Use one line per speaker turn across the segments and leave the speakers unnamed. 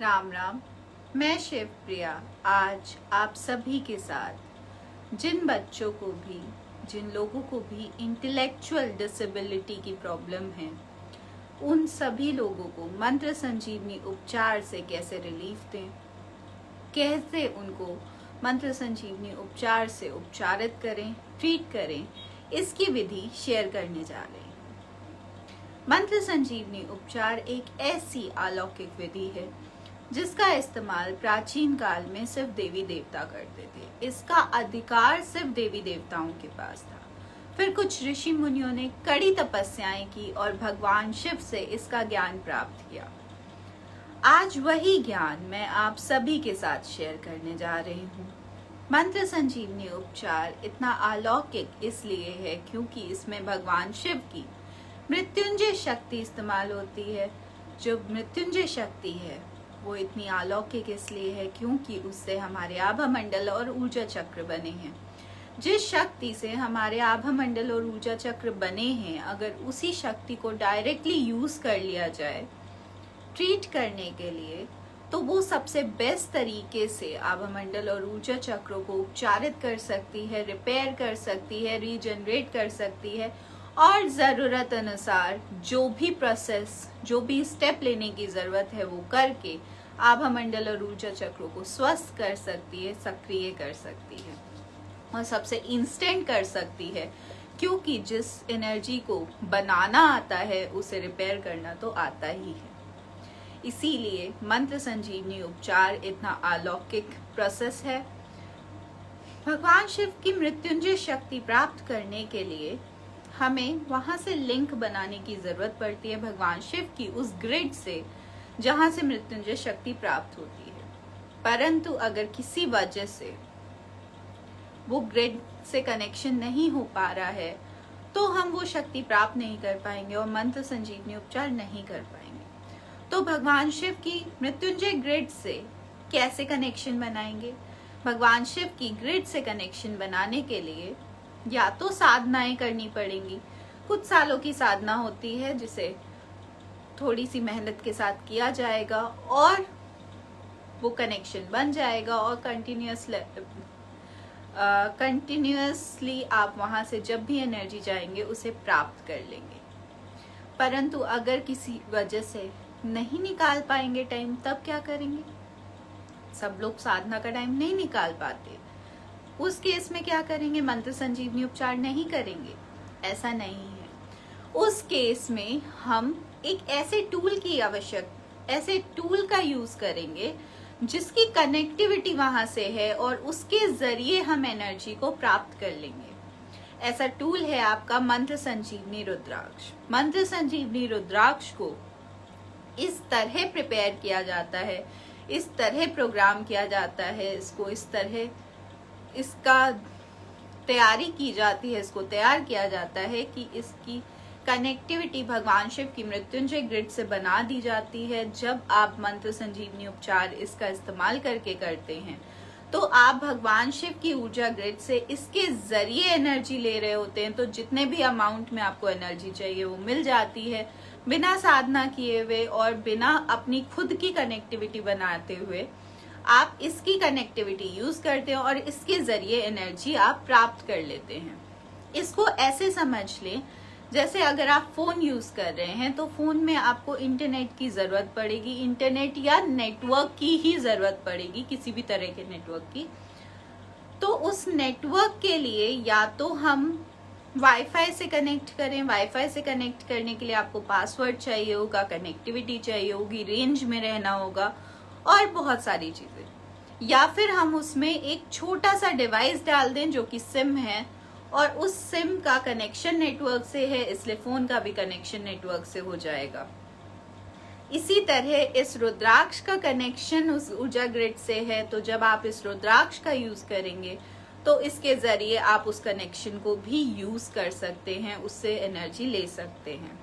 राम राम। मैं शिव प्रिया आज आप सभी के साथ जिन बच्चों को भी, जिन लोगों को भी इंटेलेक्चुअल डिसेबिलिटी की प्रॉब्लम है, उन सभी लोगों को मंत्र संजीवनी उपचार से कैसे रिलीफ दें, कैसे उनको मंत्र संजीवनी उपचार से उपचारित करें, ट्रीट करें, इसकी विधि शेयर करने जा रहे हैं। मंत्र संजीवनी उपचार एक ऐसी अलौकिक विधि है जिसका इस्तेमाल प्राचीन काल में सिर्फ देवी देवता करते थे। इसका अधिकार सिर्फ देवी देवताओं के पास था। फिर कुछ ऋषि मुनियों ने कड़ी तपस्याएं की और भगवान शिव से इसका ज्ञान प्राप्त किया। आज वही ज्ञान मैं आप सभी के साथ शेयर करने जा रही हूँ। मंत्र संजीवनी उपचार इतना अलौकिक इसलिए है क्योंकि इसमें भगवान शिव की मृत्युंजय शक्ति इस्तेमाल होती है। जो मृत्युंजय शक्ति है वो इतनी अलौकिक इसलिए है क्योंकि उससे हमारे आभा मंडल और ऊर्जा चक्र बने हैं। जिस शक्ति से हमारे आभा मंडल और ऊर्जा चक्र बने हैं, अगर उसी शक्ति को डायरेक्टली यूज कर लिया जाए ट्रीट करने के लिए, तो वो सबसे बेस्ट तरीके से आभा मंडल और ऊर्जा चक्रों को उपचारित कर सकती है, रिपेयर कर सकती है, रीजनरेट कर सकती है और ज़रूरत अनुसार जो भी प्रोसेस, जो भी स्टेप लेने की ज़रूरत है वो करके आभा मंडल और ऊर्जा चक्रों को स्वस्थ कर सकती है, सक्रिय कर सकती है और सबसे इंस्टेंट कर सकती है क्योंकि जिस एनर्जी को बनाना आता है उसे रिपेयर करना तो आता ही है। इसीलिए मंत्र संजीवनी उपचार इतना अलौकिक प्रोसेस है। भगवान शिव की मृत्युंजय शक्ति प्राप्त करने के लिए हमें वहां से लिंक बनाने की जरूरत पड़ती है भगवान शिव की उस ग्रिड से जहां से मृत्युंजय शक्ति प्राप्त होती है। परंतु अगर किसी वजह से वो ग्रिड से कनेक्शन नहीं हो पा रहा है तो हम वो शक्ति प्राप्त नहीं कर पाएंगे और मंत्र संजीवनी उपचार नहीं कर पाएंगे। तो भगवान शिव की मृत्युंजय ग्रिड से कैसे कनेक्शन बनाएंगे? भगवान शिव की ग्रिड से कनेक्शन बनाने के लिए या तो साधनाएं करनी पड़ेंगी। कुछ सालों की साधना होती है जिसे थोड़ी सी मेहनत के साथ किया जाएगा और वो कनेक्शन बन जाएगा और कंटिन्यूअसली आप वहां से जब भी एनर्जी जाएंगे उसे प्राप्त कर लेंगे। परंतु अगर किसी वजह से नहीं निकाल पाएंगे टाइम, तब क्या करेंगे? सब लोग साधना का टाइम नहीं निकाल पाते। उस केस में क्या करेंगे? मंत्र संजीवनी उपचार नहीं करेंगे? ऐसा नहीं है। उस केस में हम एक ऐसे टूल का यूज करेंगे जिसकी कनेक्टिविटी वहां से है और उसके जरिए हम एनर्जी को प्राप्त कर लेंगे। ऐसा टूल है आपका मंत्र संजीवनी रुद्राक्ष। मंत्र संजीवनी रुद्राक्ष को इस तरह प्रिपेयर किया जाता है, इस तरह प्रोग्राम किया जाता है, इसका तैयारी की जाती है, इसको तैयार किया जाता है कि इसकी कनेक्टिविटी भगवान शिव की मृत्युंजय ग्रिड से बना दी जाती है। जब आप मंत्र संजीवनी उपचार इसका इस्तेमाल करके करते हैं तो आप भगवान शिव की ऊर्जा ग्रिड से इसके जरिए एनर्जी ले रहे होते हैं। तो जितने भी अमाउंट में आपको एनर्जी चाहिए वो मिल जाती है बिना साधना किए हुए और बिना अपनी खुद की कनेक्टिविटी बनाते हुए। आप इसकी कनेक्टिविटी यूज करते हैं और इसके जरिए एनर्जी आप प्राप्त कर लेते हैं। इसको ऐसे समझ लें जैसे अगर आप फोन यूज कर रहे हैं तो फोन में आपको इंटरनेट की जरूरत पड़ेगी, इंटरनेट या नेटवर्क की ही जरूरत पड़ेगी, किसी भी तरह के नेटवर्क की। तो उस नेटवर्क के लिए या तो हम वाईफाई से कनेक्ट करें, वाईफाई से कनेक्ट करने के लिए आपको पासवर्ड चाहिए होगा, कनेक्टिविटी चाहिए होगी, रेंज में रहना होगा और बहुत सारी चीजें। या फिर हम उसमें एक छोटा सा डिवाइस डाल दें जो कि सिम है और उस सिम का कनेक्शन नेटवर्क से है, इसलिए फोन का भी कनेक्शन नेटवर्क से हो जाएगा। इसी तरह इस रुद्राक्ष का कनेक्शन उस ऊर्जा ग्रिड से है, तो जब आप इस रुद्राक्ष का यूज करेंगे तो इसके जरिए आप उस कनेक्शन को भी यूज कर सकते हैं, उससे एनर्जी ले सकते हैं।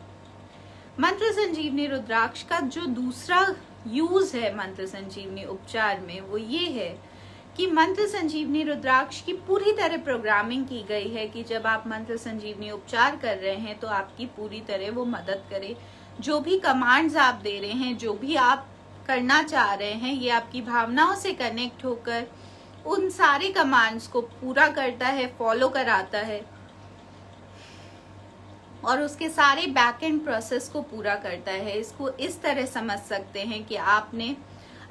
मंत्र संजीवनी रुद्राक्ष का जो दूसरा यूज है मंत्र संजीवनी उपचार में वो ये है कि मंत्र संजीवनी रुद्राक्ष की पूरी तरह प्रोग्रामिंग की गई है कि जब आप मंत्र संजीवनी उपचार कर रहे हैं तो आपकी पूरी तरह वो मदद करे। जो भी कमांड्स आप दे रहे हैं, जो भी आप करना चाह रहे हैं, ये आपकी भावनाओं से कनेक्ट होकर उन सारे कमांड्स को पूरा करता है, फॉलो कराता है और उसके सारे बैक एंड प्रोसेस को पूरा करता है। इसको इस तरह समझ सकते हैं कि आपने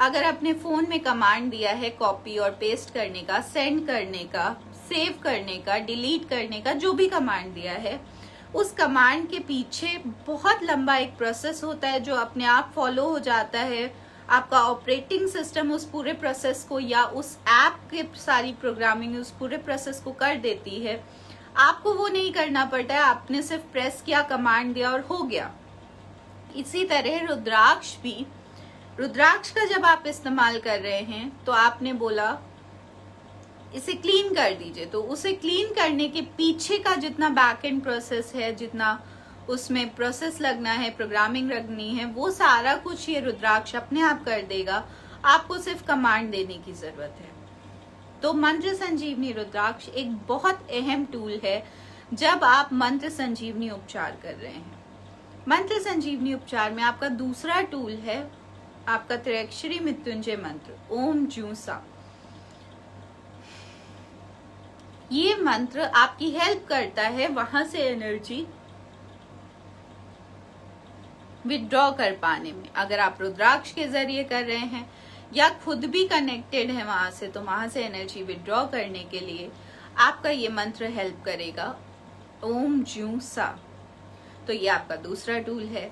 अगर अपने फोन में कमांड दिया है कॉपी और पेस्ट करने का, सेंड करने का, सेव करने का, डिलीट करने का, जो भी कमांड दिया है, उस कमांड के पीछे बहुत लंबा एक प्रोसेस होता है जो अपने आप फॉलो हो जाता है। आपका ऑपरेटिंग सिस्टम उस पूरे प्रोसेस को या उस ऐप के सारी प्रोग्रामिंग उस पूरे प्रोसेस को कर देती है। आपको वो नहीं करना पड़ता है, आपने सिर्फ प्रेस किया, कमांड दिया और हो गया। इसी तरह रुद्राक्ष भी, रुद्राक्ष का जब आप इस्तेमाल कर रहे हैं तो आपने बोला इसे क्लीन कर दीजिए, तो उसे क्लीन करने के पीछे का जितना बैक एंड प्रोसेस है, जितना उसमें प्रोसेस लगना है, प्रोग्रामिंग लगनी है, वो सारा कुछ ये रुद्राक्ष अपने आप कर देगा। आपको सिर्फ कमांड देने की जरूरत है। तो मंत्र संजीवनी रुद्राक्ष एक बहुत अहम टूल है जब आप मंत्र संजीवनी उपचार कर रहे हैं। मंत्र संजीवनी उपचार में आपका दूसरा टूल है आपका त्रिअक्षरी मृत्युंजय मंत्र ओम जूं सा। ये मंत्र आपकी हेल्प करता है वहां से एनर्जी विड्रॉ कर पाने में। अगर आप रुद्राक्ष के जरिए कर रहे हैं या खुद भी कनेक्टेड है वहां से, तो वहां से एनर्जी विड्रॉ करने के लिए आपका ये मंत्र हेल्प करेगा, ओम जूं सा। तो ये आपका दूसरा टूल है।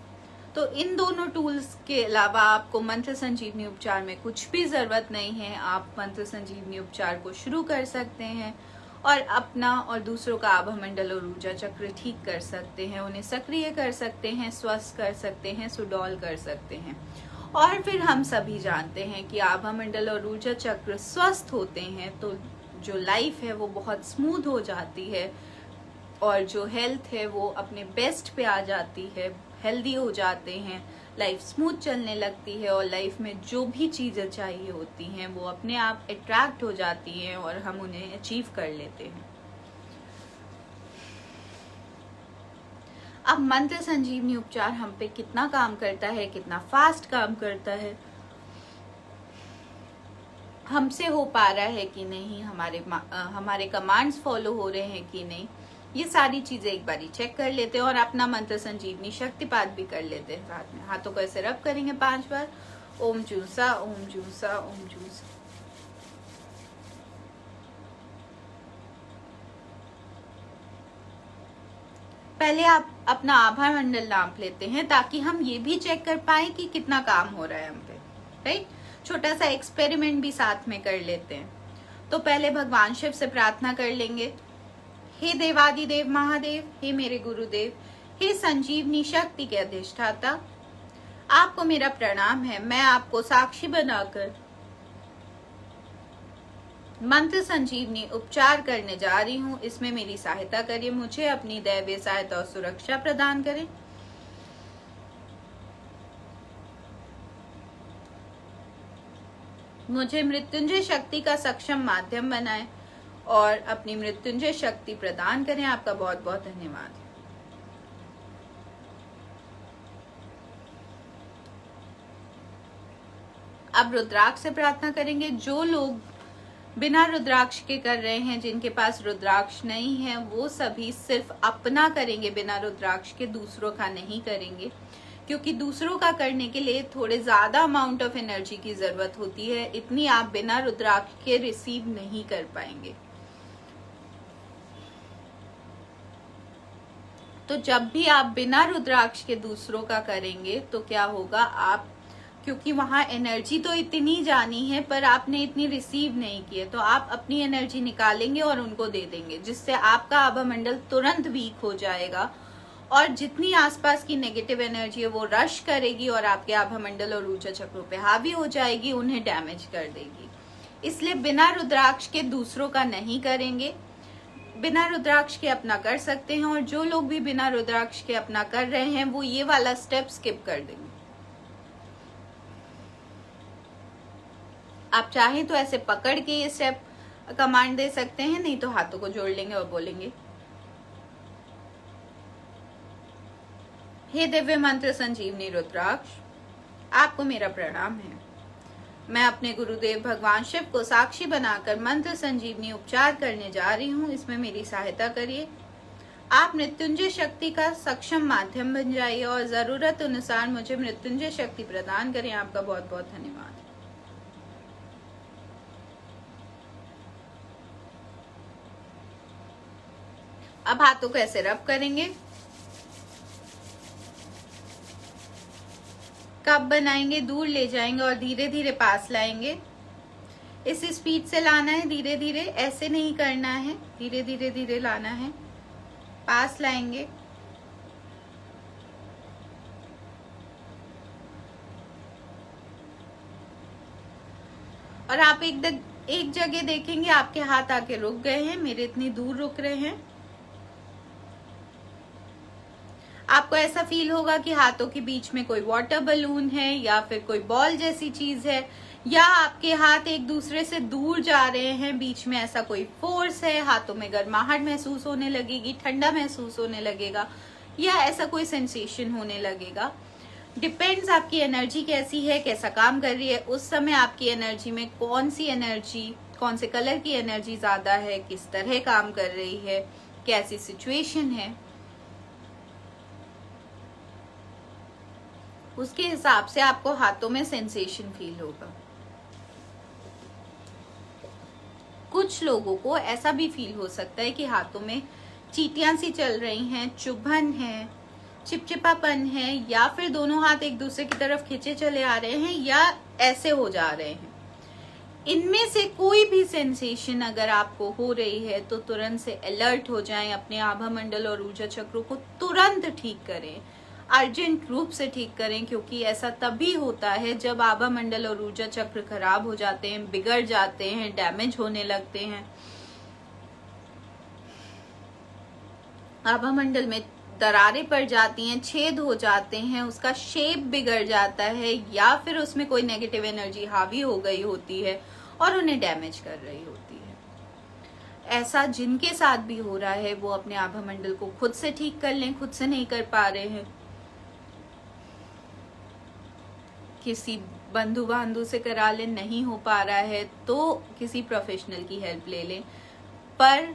तो इन दोनों टूल्स के अलावा आपको मंत्र संजीवनी उपचार में कुछ भी जरूरत नहीं है। आप मंत्र संजीवनी उपचार को शुरू कर सकते हैं और अपना और दूसरों का आभा मंडल और ऊर्जा चक्र ठीक कर सकते हैं, उन्हें सक्रिय कर सकते हैं, स्वस्थ कर सकते हैं, सुडौल कर सकते हैं। और फिर हम सभी जानते हैं कि आभा मंडल और ऊर्जा चक्र स्वस्थ होते हैं तो जो लाइफ है वो बहुत स्मूथ हो जाती है और जो हेल्थ है वो अपने बेस्ट पे आ जाती है, हेल्दी हो जाते हैं, लाइफ स्मूथ चलने लगती है और लाइफ में जो भी चीजें चाहिए होती हैं वो अपने आप अट्रैक्ट हो जाती हैं और हम उन्हें अचीव कर लेते हैं। अब मंत्र संजीवनी उपचार हम पे कितना काम करता है, कितना फास्ट काम करता है, हमसे हो पा रहा है कि नहीं, हमारे कमांड्स फॉलो हो रहे हैं कि नहीं, ये सारी चीजें एक बारी चेक कर लेते हैं और अपना मंत्र संजीवनी शक्तिपात भी कर लेते हैं साथ में। हाथों को ऐसे रब करेंगे 5 बार, ओम जूसा, ओम जूसा, ओम जूसा। पहले आप अपना आभा मंडल नाप लेते हैं ताकि हम ये भी चेक कर पाए कि कितना काम हो रहा है हम पे, राइट। छोटा सा एक्सपेरिमेंट भी साथ में कर लेते हैं। तो पहले भगवान शिव से प्रार्थना कर लेंगे, हे देवादिदेव महादेव, हे मेरे गुरुदेव, हे संजीवनी शक्ति के अधिष्ठाता, आपको मेरा प्रणाम है। मैं आपको साक्षी बनाकर मंत्र संजीवनी उपचार करने जा रही हूँ। इसमें मेरी सहायता करिए, मुझे अपनी दैवीय सहायता और सुरक्षा प्रदान करें। मुझे मृत्युंजय शक्ति का सक्षम माध्यम बनाएं और अपनी मृत्युंजय शक्ति प्रदान करें। आपका बहुत बहुत धन्यवाद। अब रुद्राक्ष से प्रार्थना करेंगे। जो लोग बिना रुद्राक्ष के कर रहे हैं, जिनके पास रुद्राक्ष नहीं है, वो सभी सिर्फ अपना करेंगे बिना रुद्राक्ष के, दूसरों का नहीं करेंगे, क्योंकि दूसरों का करने के लिए थोड़े ज्यादा अमाउंट ऑफ एनर्जी की जरूरत होती है। इतनी आप बिना रुद्राक्ष के रिसीव नहीं कर पाएंगे। तो जब भी आप बिना रुद्राक्ष के दूसरों का करेंगे तो क्या होगा, आप, क्योंकि वहां एनर्जी तो इतनी जानी है पर आपने इतनी रिसीव नहीं की है, तो आप अपनी एनर्जी निकालेंगे और उनको दे देंगे, जिससे आपका आभा मंडल तुरंत वीक हो जाएगा और जितनी आसपास की नेगेटिव एनर्जी है वो रश करेगी और आपके आभा मंडल और ऊर्जा चक्रों पे हावी हो जाएगी, उन्हें डैमेज कर देगी। इसलिए बिना रुद्राक्ष के दूसरों का नहीं करेंगे। बिना रुद्राक्ष के अपना कर सकते हैं और जो लोग भी बिना रुद्राक्ष के अपना कर रहे हैं वो ये वाला स्टेप स्किप कर देंगे। आप चाहें तो ऐसे पकड़ के ये स्टेप कमांड दे सकते हैं, नहीं तो हाथों को जोड़ लेंगे और बोलेंगे, हे दिव्य मंत्र संजीवनी रुद्राक्ष, आपको मेरा प्रणाम है। मैं अपने गुरुदेव भगवान शिव को साक्षी बनाकर मंत्र संजीवनी उपचार करने जा रही हूँ। इसमें मेरी सहायता करिए। आप मृत्युंजय शक्ति का सक्षम माध्यम बन जाइए और जरूरत अनुसार मुझे मृत्युंजय शक्ति प्रदान करें। आपका बहुत बहुत धन्यवाद। अब हाथों को ऐसे रब करेंगे। कप बनाएंगे, दूर ले जाएंगे और धीरे धीरे पास लाएंगे। इस स्पीड से लाना है, धीरे धीरे, ऐसे नहीं करना है, धीरे धीरे धीरे लाना है। पास लाएंगे। और आप एक जगह देखेंगे आपके हाथ आके रुक गए हैं, मेरे इतनी दूर रुक रहे हैं। आपको ऐसा फील होगा कि हाथों के बीच में कोई वाटर बलून है या फिर कोई बॉल जैसी चीज है, या आपके हाथ एक दूसरे से दूर जा रहे हैं, बीच में ऐसा कोई फोर्स है। हाथों में गर्माहट महसूस होने लगेगी, ठंडा महसूस होने लगेगा, या ऐसा कोई सेंसेशन होने लगेगा। डिपेंड्स आपकी एनर्जी कैसी है, कैसा काम कर रही है। उस समय आपकी एनर्जी में कौन सी एनर्जी, कौन से कलर की एनर्जी ज्यादा है, किस तरह काम कर रही है, कैसी सिचुएशन है, उसके हिसाब से आपको हाथों में सेंसेशन फील होगा। कुछ लोगों को ऐसा भी फील हो सकता है कि हाथों में चींटियां सी चल रही हैं, चुभन है, चिपचिपापन है, या फिर दोनों हाथ एक दूसरे की तरफ खींचे चले आ रहे हैं, या ऐसे हो जा रहे हैं। इनमें से कोई भी सेंसेशन अगर आपको हो रही है तो तुरंत से अलर्ट हो जाएं। अपने आभा मंडल और ऊर्जा चक्रों को तुरंत ठीक करें, अर्जेंट रूप से ठीक करें, क्योंकि ऐसा तभी होता है जब आभा मंडल और ऊर्जा चक्र खराब हो जाते हैं, बिगड़ जाते हैं, डैमेज होने लगते हैं। आभा मंडल में दरारें पड़ जाती हैं, छेद हो जाते हैं, उसका शेप बिगड़ जाता है, या फिर उसमें कोई नेगेटिव एनर्जी हावी हो गई होती है और उन्हें डैमेज कर रही होती है। ऐसा जिनके साथ भी हो रहा है वो अपने आभा मंडल को खुद से ठीक कर लें। खुद से नहीं कर पा रहे हैं, किसी बंधु बांधु से करा लें। नहीं हो पा रहा है तो किसी प्रोफेशनल की हेल्प ले लें, पर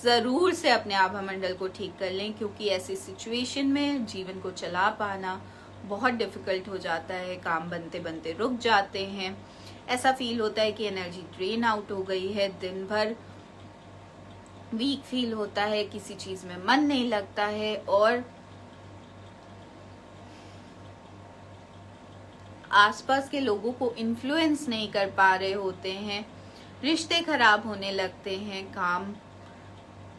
जरूर से अपने आभा मंडल को ठीक कर लें, क्योंकि ऐसी सिचुएशन में जीवन को चला पाना बहुत डिफिकल्ट हो जाता है। काम बनते बनते रुक जाते हैं। ऐसा फील होता है कि एनर्जी ड्रेन आउट हो गई है, दिन भर वीक फील होता है, किसी चीज में मन नहीं लगता है, और आसपास के लोगों को इन्फ्लुएंस नहीं कर पा रहे होते हैं। रिश्ते खराब होने लगते हैं, काम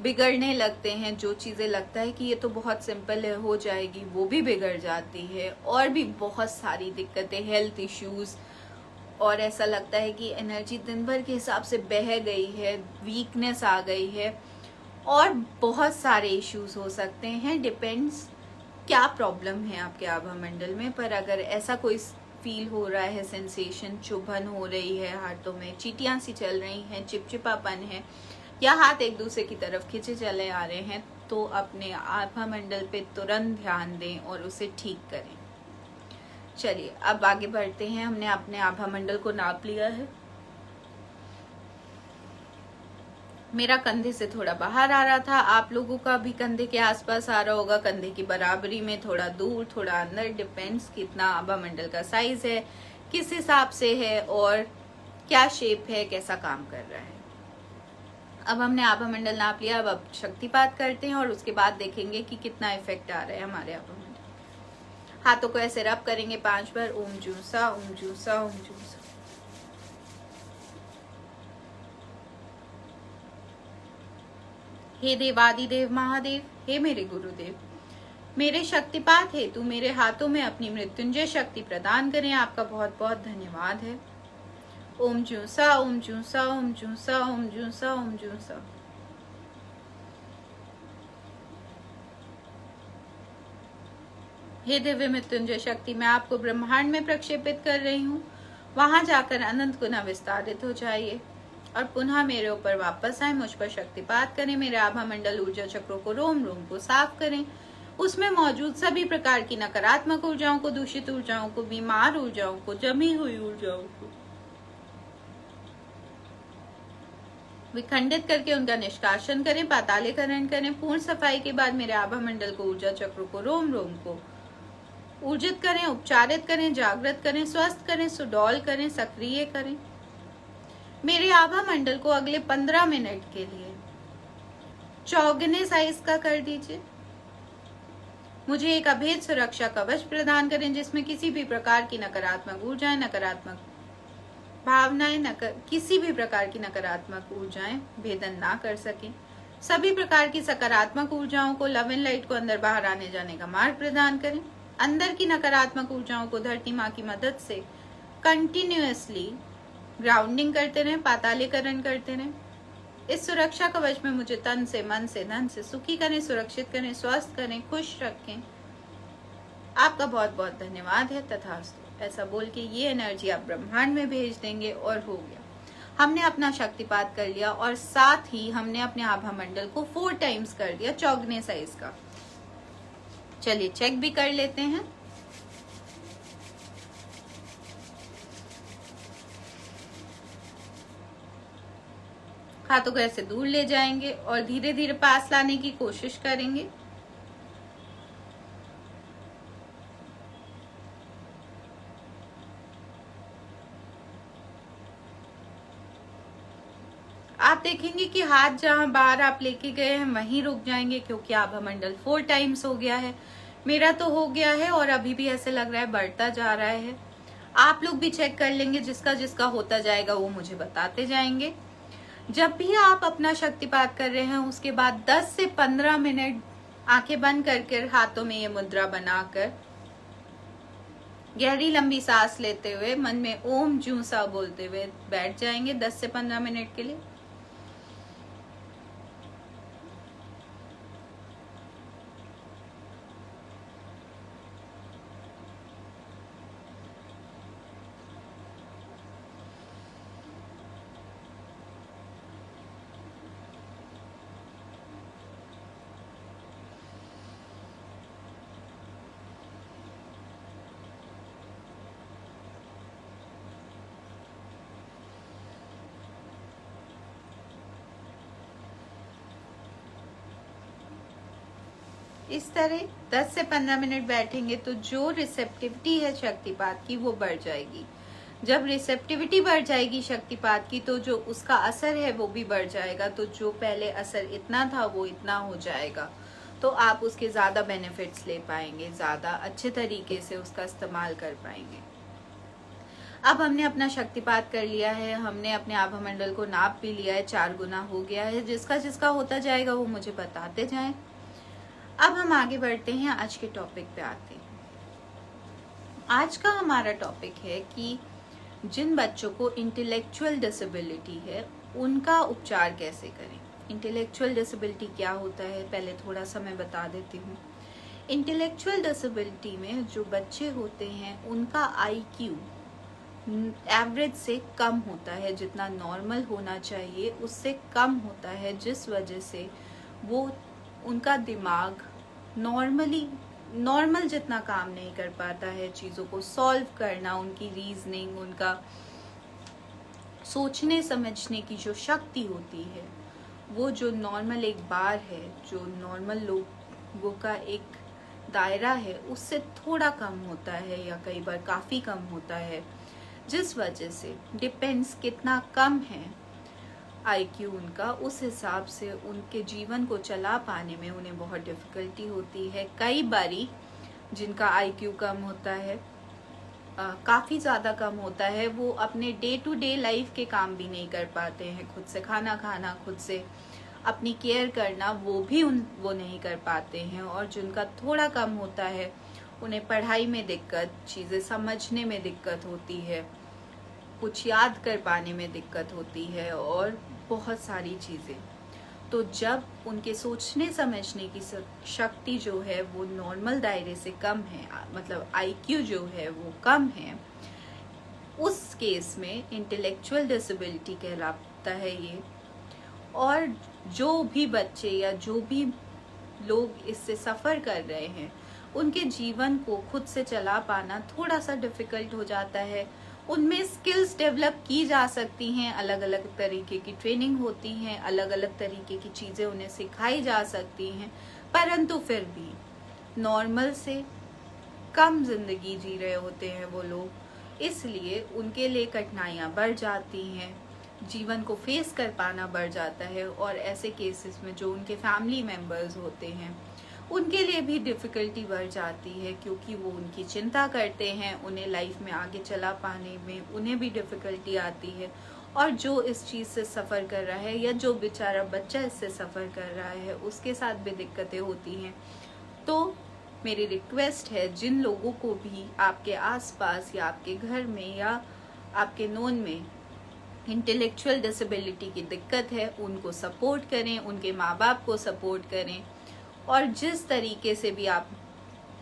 बिगड़ने लगते हैं। जो चीजें लगता है कि ये तो बहुत सिंपल है, हो जाएगी, वो भी बिगड़ जाती है। और भी बहुत सारी दिक्कतें, हेल्थ इश्यूज, और ऐसा लगता है कि एनर्जी दिन भर के हिसाब से बह गई है, वीकनेस आ गई है, और बहुत सारे इश्यूज हो सकते हैं। डिपेंड्स क्या प्रॉब्लम है आपके आभा मंडल में। पर अगर ऐसा कोई फील हो रहा है, सेंसेशन, चुभन हो रही है, हाथों में चींटियां सी चल रही हैं, चिपचिपापन है, या हाथ एक दूसरे की तरफ खींचे चले आ रहे हैं, तो अपने आभा मंडल पे तुरंत ध्यान दें और उसे ठीक करें। चलिए अब आगे बढ़ते हैं। हमने अपने आभा मंडल को नाप लिया है। मेरा कंधे से थोड़ा बाहर आ रहा था, आप लोगों का भी कंधे के आसपास आ रहा होगा, कंधे की बराबरी में, थोड़ा दूर, थोड़ा अंदर, डिपेंड्स कितना आभा मंडल का साइज है, किस हिसाब से है, और क्या शेप है, कैसा काम कर रहा है। अब हमने आभा मंडल नाप लिया। अब शक्तिपात करते हैं और उसके बाद देखेंगे कि कितना इफेक्ट आ रहा है हमारे आभा मंडल। हाथों को ऐसे रब करेंगे 5 बार। ओम जूसा, ओम जूसा, ओम जूसा। हे देवादिदेव महादेव, हे मेरे गुरुदेव, मेरे शक्तिपात हेतु मेरे हाथों में अपनी मृत्युंजय शक्ति प्रदान करें। आपका बहुत बहुत धन्यवाद है। ओम जूसा, ओम जूसा, ओम जूसा, ओम जूसा, ओम जूसा। हे दिव्य मृत्युंजय शक्ति, मैं आपको ब्रह्मांड में प्रक्षेपित कर रही हूँ। वहां जाकर अनंत गुना विस्तारित हो जाइए और पुनः मेरे ऊपर वापस आए। मुझ पर शक्तिपात करें, मेरे आभा मंडल ऊर्जा चक्रों को, रोम रोम को साफ करें, उसमें मौजूद सभी प्रकार की नकारात्मक ऊर्जाओं को, दूषित ऊर्जाओं को, बीमार ऊर्जाओं को, जमी हुई ऊर्जाओं को विखंडित करके उनका निष्कासन करें, पातालीकरण करें। पूर्ण सफाई के बाद मेरे आभा मंडल को, ऊर्जा चक्र को, रोम रोम को ऊर्जित करें, उपचारित करें, जागृत करें, स्वस्थ करें, सुडौल करें, सक्रिय करें। मेरे आभा मंडल को अगले 15 मिनट के लिए चौगुने साइज का कर दीजिए। मुझे एक अभेद सुरक्षा कवच प्रदान करें जिसमें किसी भी प्रकार की नकारात्मक ऊर्जाएं, नकारात्मक भावनाएं, किसी भी प्रकार की नकारात्मक ऊर्जाएं भेदन ना कर सकें। सभी प्रकार की सकारात्मक ऊर्जाओं को, लव एंड लाइट को अंदर बाहर आने जाने का मार्ग प्रदान करें। अंदर की नकारात्मक ऊर्जाओं को धरती माँ की मदद से कंटिन्यूअसली ग्राउंडिंग करते रहें, पातालीकरण करते रहें। इस सुरक्षा कवच में मुझे तन से, मन से, धन से सुखी करें, सुरक्षित करें, स्वस्थ करें, खुश रखें। आपका बहुत बहुत धन्यवाद है। तथास्तु ऐसा बोल के ये एनर्जी आप ब्रह्मांड में भेज देंगे और हो गया। हमने अपना शक्तिपात कर लिया और साथ ही हमने अपने आभा मंडल को 4 टाइम्स कर दिया चौगुने साइज का। चलिए चेक भी कर लेते हैं। हाथों को ऐसे दूर ले जाएंगे और धीरे धीरे पास लाने की कोशिश करेंगे। आप देखेंगे कि हाथ जहां बाहर आप लेके गए हैं वहीं रुक जाएंगे, क्योंकि आभा मंडल 4 टाइम्स हो गया है। मेरा तो हो गया है और अभी भी ऐसे लग रहा है बढ़ता जा रहा है। आप लोग भी चेक कर लेंगे, जिसका जिसका होता जाएगा वो मुझे बताते जाएंगे। जब भी आप अपना शक्तिपात कर रहे हैं उसके बाद 10 से 15 मिनट आंखें बंद करके हाथों में ये मुद्रा बनाकर गहरी लंबी सांस लेते हुए मन में ओम जू सा बोलते हुए बैठ जाएंगे 10 से 15 मिनट के लिए। इस तरह 10 से 15 मिनट बैठेंगे तो जो रिसेप्टिविटी है शक्तिपात की वो बढ़ जाएगी। जब रिसेप्टिविटी बढ़ जाएगी शक्तिपात की तो जो उसका असर है वो भी बढ़ जाएगा। तो जो पहले असर इतना था वो इतना हो जाएगा, तो आप उसके ज्यादा बेनिफिट्स ले पाएंगे, ज्यादा अच्छे तरीके से उसका इस्तेमाल कर पाएंगे। अब हमने अपना शक्तिपात कर लिया है, हमने अपने आभा मंडल को नाप भी लिया है, 4 गुना हो गया है। जिसका जिसका होता जाएगा वो मुझे बताते जाएं। अब हम आगे बढ़ते हैं, आज के टॉपिक पे आते हैं। आज का हमारा टॉपिक है कि जिन बच्चों को इंटेलेक्चुअल डिसेबिलिटी है उनका उपचार कैसे करें। इंटेलेक्चुअल डिसेबिलिटी क्या होता है पहले थोड़ा सा मैं बता देती हूँ। इंटेलेक्चुअल डिसेबिलिटी में जो बच्चे होते हैं उनका IQ एवरेज से कम होता है, जितना नॉर्मल होना चाहिए उससे कम होता है, जिस वजह से वो उनका दिमाग नॉर्मल जितना काम नहीं कर पाता है। चीज़ों को सॉल्व करना, उनकी रीजनिंग, उनका सोचने समझने की जो शक्ति होती है वो जो नॉर्मल एक बार है, जो नॉर्मल लोगों का एक दायरा है उससे थोड़ा कम होता है या कई बार काफ़ी कम होता है। जिस वजह से डिपेंड्स कितना कम है IQ उनका, उस हिसाब से उनके जीवन को चला पाने में उन्हें बहुत डिफ़िकल्टी होती है। कई बारी जिनका IQ कम होता है, काफ़ी ज़्यादा कम होता है, वो अपने डे टू डे लाइफ के काम भी नहीं कर पाते हैं। खुद से खाना खाना, खुद से अपनी केयर करना, वो नहीं कर पाते हैं। और जिनका थोड़ा कम होता है उन्हें पढ़ाई में दिक्कत, चीज़ें समझने में दिक्कत होती है, कुछ याद कर पाने में दिक्कत होती है और बहुत सारी चीज़ें। तो जब उनके सोचने समझने की शक्ति जो है वो नॉर्मल दायरे से कम है, मतलब IQ जो है वो कम है, उस केस में इंटेलेक्चुअल डिसेबिलिटी कहलाता है ये। और जो भी बच्चे या जो भी लोग इससे सफ़र कर रहे हैं, उनके जीवन को खुद से चला पाना थोड़ा सा डिफ़िकल्ट हो जाता है। उनमें स्किल्स डेवलप की जा सकती हैं, अलग अलग तरीके की ट्रेनिंग होती हैं, अलग अलग तरीके की चीज़ें उन्हें सिखाई जा सकती हैं, परंतु फिर भी नॉर्मल से कम जिंदगी जी रहे होते हैं वो लोग, इसलिए उनके लिए कठिनाइयाँ बढ़ जाती हैं, जीवन को फेस कर पाना बढ़ जाता है। और ऐसे केसेस में जो उनके फैमिली मेंबर्स होते हैं उनके लिए भी डिफ़िकल्टी बढ़ जाती है, क्योंकि वो उनकी चिंता करते हैं, उन्हें लाइफ में आगे चला पाने में उन्हें भी डिफ़िकल्टी आती है। और जो इस चीज़ से सफ़र कर रहा है या जो बेचारा बच्चा इससे सफ़र कर रहा है उसके साथ भी दिक्कतें होती हैं। तो मेरी रिक्वेस्ट है, जिन लोगों को भी आपके आसपास या आपके घर में या आपके नोन में इंटेलेक्चुअल डिसेबिलिटी की दिक्कत है, उनको सपोर्ट करें, उनके माँ बाप को सपोर्ट करें, और जिस तरीके से भी आप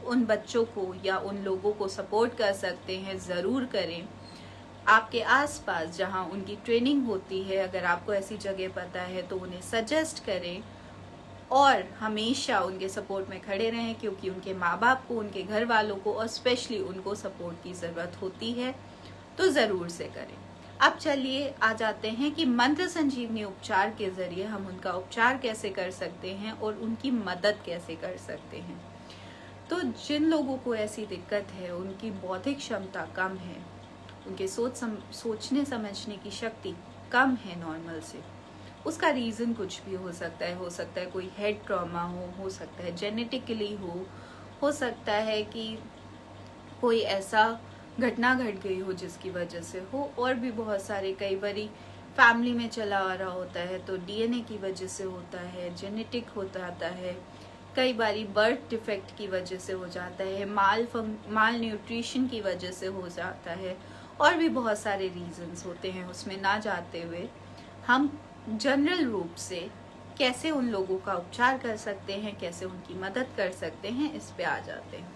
उन बच्चों को या उन लोगों को सपोर्ट कर सकते हैं ज़रूर करें। आपके आसपास जहां उनकी ट्रेनिंग होती है, अगर आपको ऐसी जगह पता है तो उन्हें सजेस्ट करें और हमेशा उनके सपोर्ट में खड़े रहें, क्योंकि उनके माँ बाप को, उनके घर वालों को और स्पेशली उनको सपोर्ट की ज़रूरत होती है, तो ज़रूर से करें। अब चलिए आ जाते हैं कि मंत्र संजीवनी उपचार के जरिए हम उनका उपचार कैसे कर सकते हैं और उनकी मदद कैसे कर सकते हैं। तो जिन लोगों को ऐसी दिक्कत है, उनकी बौद्धिक क्षमता कम है, उनके सोचने समझने की शक्ति कम है नॉर्मल से, उसका रीज़न कुछ भी हो सकता है कोई हेड ट्रॉमा हो सकता है जेनेटिकली हो सकता है कि कोई ऐसा घटना घट गई हो जिसकी वजह से हो, और भी बहुत सारे, कई बारी फैमिली में चला आ रहा होता है तो डीएनए की वजह से होता है, जेनेटिक होता आता है, कई बारी बर्थ डिफेक्ट की वजह से हो जाता है, माल न्यूट्रिशन की वजह से हो जाता है, और भी बहुत सारे रीजंस होते हैं। उसमें ना जाते हुए हम जनरल रूप से कैसे उन लोगों का उपचार कर सकते हैं, कैसे उनकी मदद कर सकते हैं, इस पे आ जाते हैं।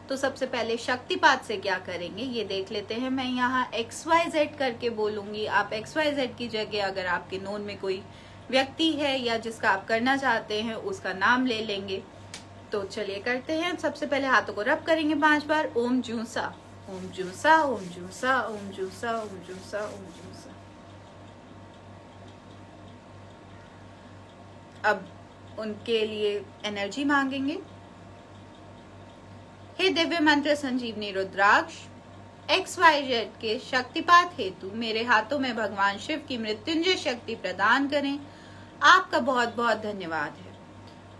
तो सबसे पहले शक्तिपात से क्या करेंगे ये देख लेते हैं। मैं यहाँ XYZ करके बोलूंगी, आप XYZ की जगह अगर आपके नोन में कोई व्यक्ति है या जिसका आप करना चाहते हैं उसका नाम ले लेंगे। तो चलिए करते हैं। सबसे पहले हाथों को रब करेंगे 5 बार। ओम जूसा, ओम जूसा, ओम जूसा, ओम जूसा, ओम जूसा, ओम जूसा। अब उनके लिए एनर्जी मांगेंगे। हे दिव्य मंत्र संजीवनी रुद्राक्ष, XYZ के शक्तिपात हेतु मेरे हाथों में भगवान शिव की मृत्युंजय शक्ति प्रदान करें। आपका बहुत बहुत धन्यवाद है।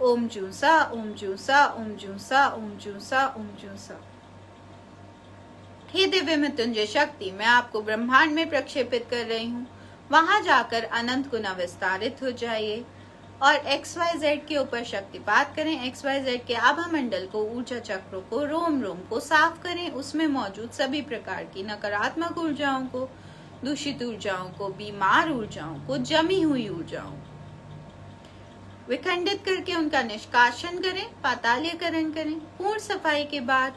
ओम जूसा, ओम जूसा, ओम जूसा, ओम जूसा, ओम जूसा। हे दिव्य मृत्युंजय शक्ति, मैं आपको ब्रह्मांड में प्रक्षेपित कर रही हूँ। वहां जाकर अनंत गुना विस्तारित हो जाइए और XYZ के ऊपर शक्तिपात करें। XYZ के आभा मंडल को, ऊर्जा चक्रों को, रोम रोम को साफ करें। उसमें मौजूद सभी प्रकार की नकारात्मक ऊर्जाओं को, दूषित ऊर्जाओं को, बीमार ऊर्जाओं को, जमी हुई ऊर्जाओं विखंडित करके उनका निष्कासन करें, पातालीकरण करें। पूर्ण सफाई के बाद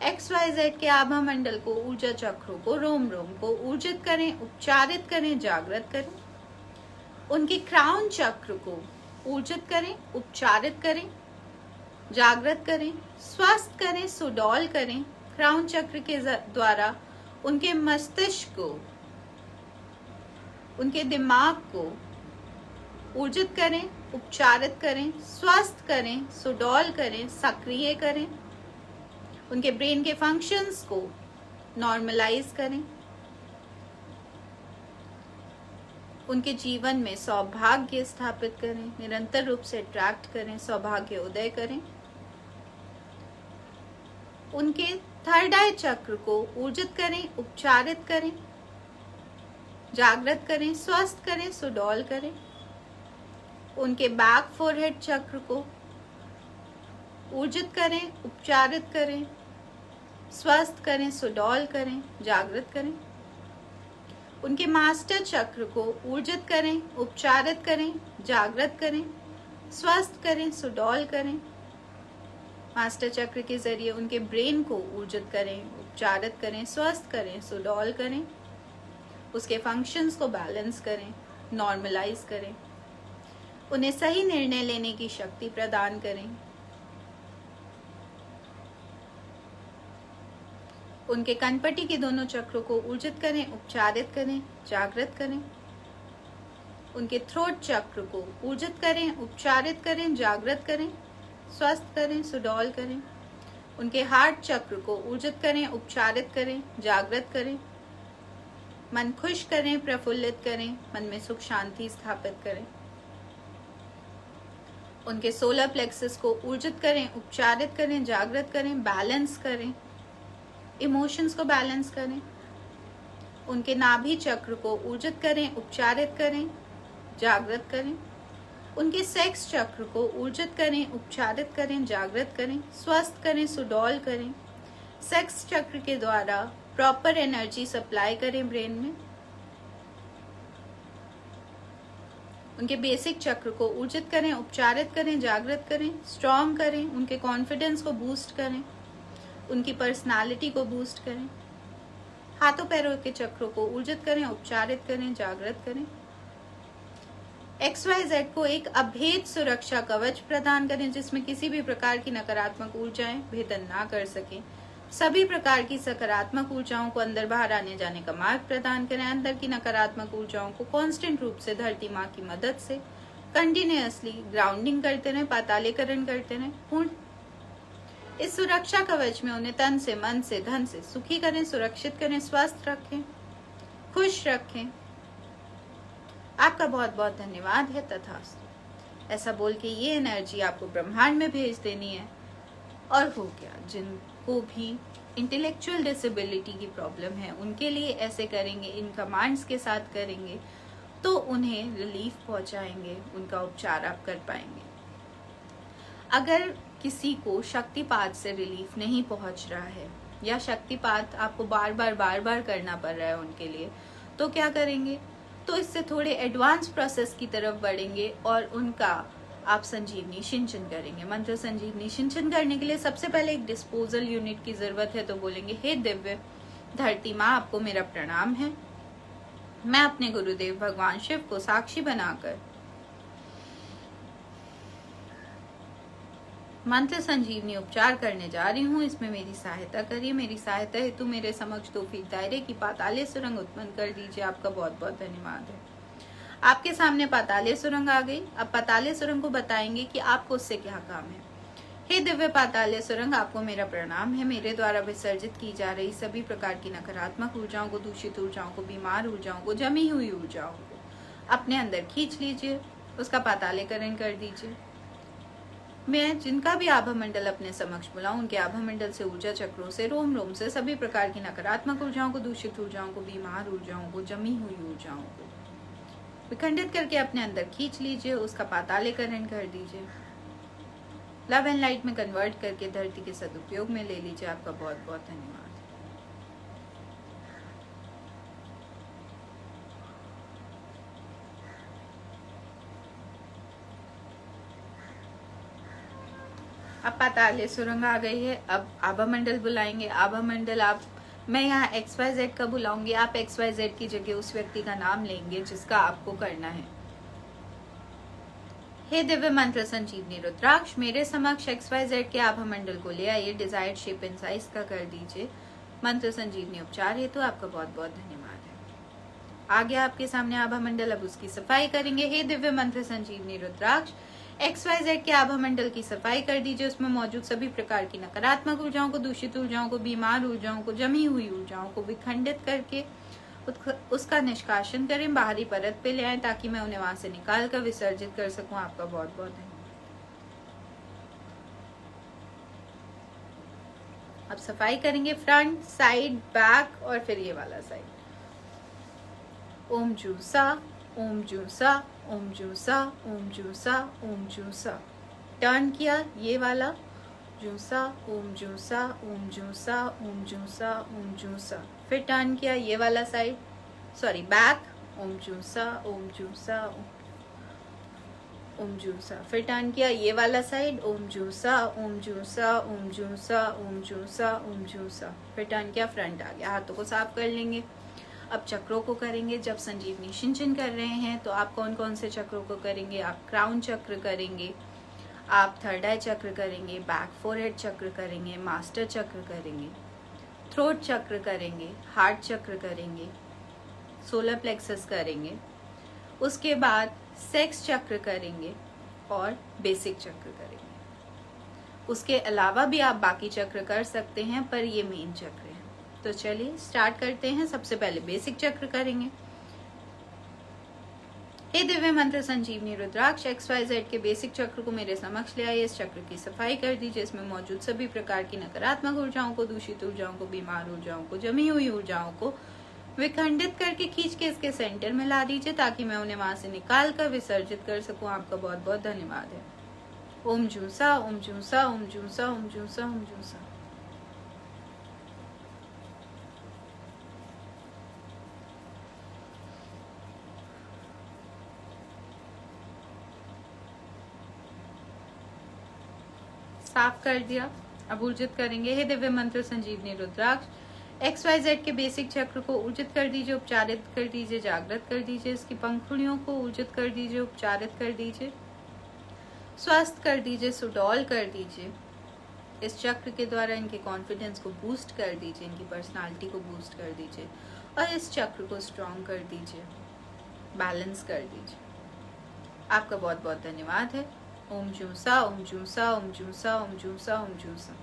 XYZ के आभा मंडल को, ऊर्जा चक्रों को, रोम रोम को ऊर्जित करें, उपचारित करें, जागृत करें। उनके क्राउन चक्र को ऊर्जित करें, उपचारित करें, जागृत करें, स्वस्थ करें, सुडौल करें। क्राउन चक्र के द्वारा उनके मस्तिष्क को, उनके दिमाग को ऊर्जित करें, उपचारित करें, स्वस्थ करें, सुडौल करें, सक्रिय करें। उनके ब्रेन के फंक्शंस को नॉर्मलाइज करें। उनके जीवन में सौभाग्य स्थापित करें, निरंतर रूप से अट्रैक्ट करें, सौभाग्य उदय करें। उनके थर्ड आई चक्र को ऊर्जित करें, उपचारित करें, जागृत करें, स्वस्थ करें, सुडौल करें। उनके बैक फोरहेड चक्र को ऊर्जित करें, उपचारित करें, स्वस्थ करें, सुडौल करें, जागृत करें। उनके मास्टर चक्र को ऊर्जित करें, उपचारित करें, जागृत करें, स्वस्थ करें, सुडौल करें। मास्टर चक्र के जरिए उनके ब्रेन को ऊर्जित करें, उपचारित करें, स्वस्थ करें, सुडौल करें। उसके फंक्शंस को बैलेंस करें, नॉर्मलाइज करें। उन्हें सही निर्णय लेने की शक्ति प्रदान करें। उनके कनपटी के दोनों चक्रों को ऊर्जित करें, उपचारित करें, जागृत करें। उनके थ्रोट चक्र को ऊर्जित करें, उपचारित करें, जागृत करें, स्वस्थ करें, सुडौल करें। उनके हार्ट चक्र को ऊर्जित करें, उपचारित करें, जागृत करें। मन खुश करें, प्रफुल्लित करें, मन में सुख शांति स्थापित करें। उनके सोलर प्लेक्सस को ऊर्जित करें, उपचारित करें, जागृत करें, बैलेंस करें, इमोशंस को बैलेंस करें। उनके नाभि चक्र को ऊर्जित करें, उपचारित करें, जागृत करें। उनके सेक्स चक्र को ऊर्जित करें, उपचारित करें, जागृत करें, स्वस्थ करें, सुडौल करें। सेक्स चक्र के द्वारा प्रॉपर एनर्जी सप्लाई करें ब्रेन में। उनके बेसिक चक्र को ऊर्जित करें, उपचारित करें, जागृत करें, स्ट्रॉन्ग करें। उनके कॉन्फिडेंस को बूस्ट करें, उनकी पर्सनालिटी को बूस्ट करें। हाथों पैरों के चक्रों को ऊर्जित करें, उपचारित करें, जागृत करें। XYZ को एक अभेद सुरक्षा कवच प्रदान करें जिसमें किसी भी प्रकार की नकारात्मक ऊर्जाएं भेदन ना कर सकें। सभी प्रकार की सकारात्मक ऊर्जाओं को अंदर बाहर आने जाने का मार्ग प्रदान करें। अंदर की नकारात्मक ऊर्जाओं को कांस्टेंट रूप से धरती माँ की मदद से कंटिन्यूअसली ग्राउंडिंग करते रहें, पातालीकरण करते रहें। पूर्ण इस सुरक्षा कवच में उन्हें तन से, मन से, धन से सुखी करें, सुरक्षित करें, स्वस्थ रखें, खुश रखें। आपका बहुत बहुत धन्यवाद है। तथास्तु ऐसा बोल के ये एनर्जी आपको ब्रह्मांड में भेज देनी है। और हो गया। जिनको भी इंटेलेक्चुअल डिसेबिलिटी की प्रॉब्लम है उनके लिए ऐसे करेंगे, इन कमांड्स के साथ करेंगे तो उन्हें रिलीफ पहुंचाएंगे, उनका उपचार आप कर पाएंगे। अगर किसी को शक्तिपात से रिलीफ नहीं पहुंच रहा है या शक्तिपात आपको बार बार करना पड़ रहा है उनके लिए, तो क्या करेंगे? तो इससे थोड़े एडवांस प्रोसेस की तरफ बढ़ेंगे और उनका आप संजीवनी सिंचन करेंगे। मंत्र संजीवनी सिंचन करने के लिए सबसे पहले एक डिस्पोजल यूनिट की जरूरत है। तो बोलेंगे, हे दिव्य धरती माँ, आपको मेरा प्रणाम है। मैं अपने गुरुदेव भगवान शिव को साक्षी बनाकर मंत्र संजीवनी उपचार करने जा रही हूँ। इसमें मेरी सहायता करिए। मेरी सहायता हेतु मेरे समक्ष 2 फीट दायरे की पाताले सुरंग उत्पन्न कर दीजिए। आपका बहुत बहुत धन्यवाद है। आपके सामने पाताले सुरंग आ गई। अब पाताले सुरंग को बताएंगे कि आपको उससे क्या काम है। हे दिव्य पाताले सुरंग, आपको मेरा प्रणाम है। मेरे द्वारा विसर्जित की जा रही सभी प्रकार की नकारात्मक ऊर्जाओं को, दूषित ऊर्जाओं को, बीमार ऊर्जाओं को, जमी हुई ऊर्जाओं को अपने अंदर खींच लीजिए, उसका पातालीकरण कर दीजिए। मैं जिनका भी आभा मंडल अपने समक्ष बुलाऊं, उनके आभा मंडल से, ऊर्जा चक्रों से, रोम रोम से सभी प्रकार की नकारात्मक ऊर्जाओं को, दूषित ऊर्जाओं को, बीमार ऊर्जाओं को, जमी हुई ऊर्जाओं को विखंडित करके अपने अंदर खींच लीजिए, उसका पातालीकरण कर दीजिए, लव एंड लाइट में कन्वर्ट करके धरती के सदुपयोग में ले लीजिए। आपका बहुत बहुत धन्यवाद। अब पाताले सुरंग आ गई है। अब आभा मंडल बुलाएंगे। आभा मंडल मैं यहाँ XYZ का बुलाऊंगी। आप XYZ की जगह उस व्यक्ति का नाम लेंगे जिसका आपको करना है। हे दिव्य मंत्र संजीवनी रुद्राक्ष, मेरे समक्ष XYZ के आभा मंडल को ले आइए। डिजायर्ड शेप एंड साइज का कर दीजिए। मंत्र संजीवनी उपचार हेतु आपका बहुत बहुत धन्यवाद है। आ गया आपके सामने आभा मंडल। अब उसकी सफाई करेंगे। हे दिव्य मंत्र संजीवनी रुद्राक्ष, XYZ के आभा मंडल की सफाई कर दीजिए। उसमें मौजूद सभी प्रकार की नकारात्मक ऊर्जाओं को, दूषित ऊर्जाओं को, बीमार ऊर्जाओं को, जमी हुई ऊर्जाओं को विखंडित करके उसका निष्कासन करें, बाहरी परत पे ले आए ताकि मैं उन्हें वहां से निकाल कर विसर्जित कर सकूं। आपका बहुत बहुत धन्यवाद। अब सफाई करेंगे फ्रंट, साइड, बैक और फिर ये वाला साइड। ओम जूसा, ओम जूसा, ओम जूसा, ओम जूसा, ओम जूसा। टर्न किया ये वाला, जूसा, ओम जूसा, ओम जूसा, ओम जूसा, ओम जूसा। फिर टर्न किया ये वाला साइड, सॉरी बैक, ओम जूसा, ओम जूसा, ओम जूसा। फिर टर्न किया ये वाला साइड, ओम जूसा, ओम जूसा, ओम जूसा, ओम जूसा, ओम जूसा। फिर टर्न किया फ्रंट आ गया। हाथों को साफ कर लेंगे। अब चक्रों को करेंगे। जब संजीवनी सिंचन कर रहे हैं तो आप कौन कौन से चक्रों को करेंगे? आप क्राउन चक्र करेंगे, आप थर्ड आई चक्र करेंगे, बैक फोरहेड चक्र करेंगे, मास्टर चक्र करेंगे, थ्रोट चक्र करेंगे, हार्ट चक्र करेंगे, सोलर प्लेक्सस करेंगे, उसके बाद सेक्स चक्र करेंगे और बेसिक चक्र करेंगे। उसके अलावा भी आप बाकी चक्र कर सकते हैं, पर ये मेन चक्र है। तो चलिए स्टार्ट करते हैं। सबसे पहले बेसिक चक्र करेंगे। हे दिव्य मंत्र संजीवनी रुद्राक्ष XYZ के बेसिक चक्र को मेरे समक्ष ले आइए। इस चक्र की सफाई कर दीजिए। इसमें मौजूद सभी प्रकार की नकारात्मक ऊर्जाओं को, दूषित ऊर्जाओं को, बीमार ऊर्जाओं को, जमी हुई ऊर्जाओं को विखंडित करके खींच के इसके सेंटर में ला दीजिए, ताकि मैं उन्हें वहां से निकाल कर विसर्जित कर सकूं। आपका बहुत बहुत धन्यवाद है। ओम जूसा, ओम जूसा, ओम जूसा, ओम जूसा, ओम जूसा। साफ कर दिया। अब ऊर्जित करेंगे। हे दिव्य मंत्र संजीवनी रुद्राक्ष XYZ के बेसिक चक्र को ऊर्जित कर दीजिए, उपचारित कर दीजिए, जागृत कर दीजिए। इसकी पंखुड़ियों को ऊर्जित कर दीजिए, उपचारित कर दीजिए, स्वस्थ कर दीजिए, सुडौल कर दीजिए। इस चक्र के द्वारा इनके कॉन्फिडेंस को बूस्ट कर दीजिए, इनकी पर्सनालिटी को बूस्ट कर दीजिए और इस चक्र को स्ट्रॉन्ग कर दीजिए, बैलेंस कर दीजिए। आपका बहुत बहुत धन्यवाद है। ओम जूसा, ओम जूसा, ओम जूसा, ओम जूसा, ओम जूसा।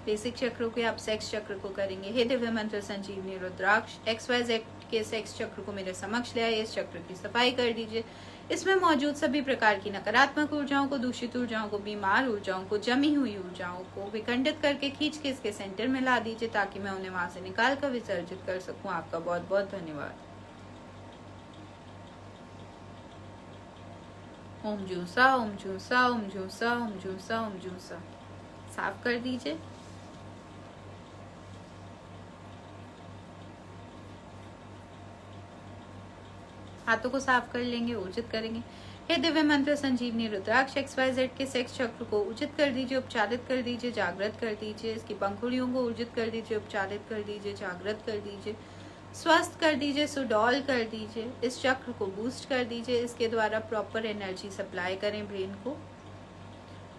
बेसिक चक्रों के आप सेक्स चक्र को करेंगे। हे दिव्य मंत्र संजीवनी रुद्राक्ष XYZ के सेक्स चक्र को मेरे समक्ष ले आइए। इस चक्र की सफाई कर दीजिए। इसमें मौजूद सभी प्रकार की नकारात्मक ऊर्जाओं को, दूषित ऊर्जाओं को, बीमार ऊर्जाओं को, जमी हुई ऊर्जाओं को विखंडित करके खींच के इसके सेंटर में ला दीजिए, ताकि मैं उन्हें वहां से निकाल कर विसर्जित कर सकूं। आपका बहुत बहुत धन्यवाद। ओम जूसा, ओम जूसा, ओम जूसा, ओम जूसा, ओम जूसा। साफ कर दीजिए। हाथों को साफ कर लेंगे, ऊर्जित करेंगे। हे दिव्य मंत्र संजीवनी रुद्राक्ष XYZ के सेक्स चक्र को ऊर्जित कर दीजिए, उपचारित कर दीजिए, जागृत कर दीजिए। इसकी पंखुड़ियों को ऊर्जित कर दीजिए, उपचारित कर दीजिए, जागृत कर दीजिए, स्वस्थ कर दीजिए, सुडौल कर दीजिए। इस चक्र को बूस्ट कर दीजिए। इसके द्वारा प्रॉपर एनर्जी सप्लाई करें ब्रेन को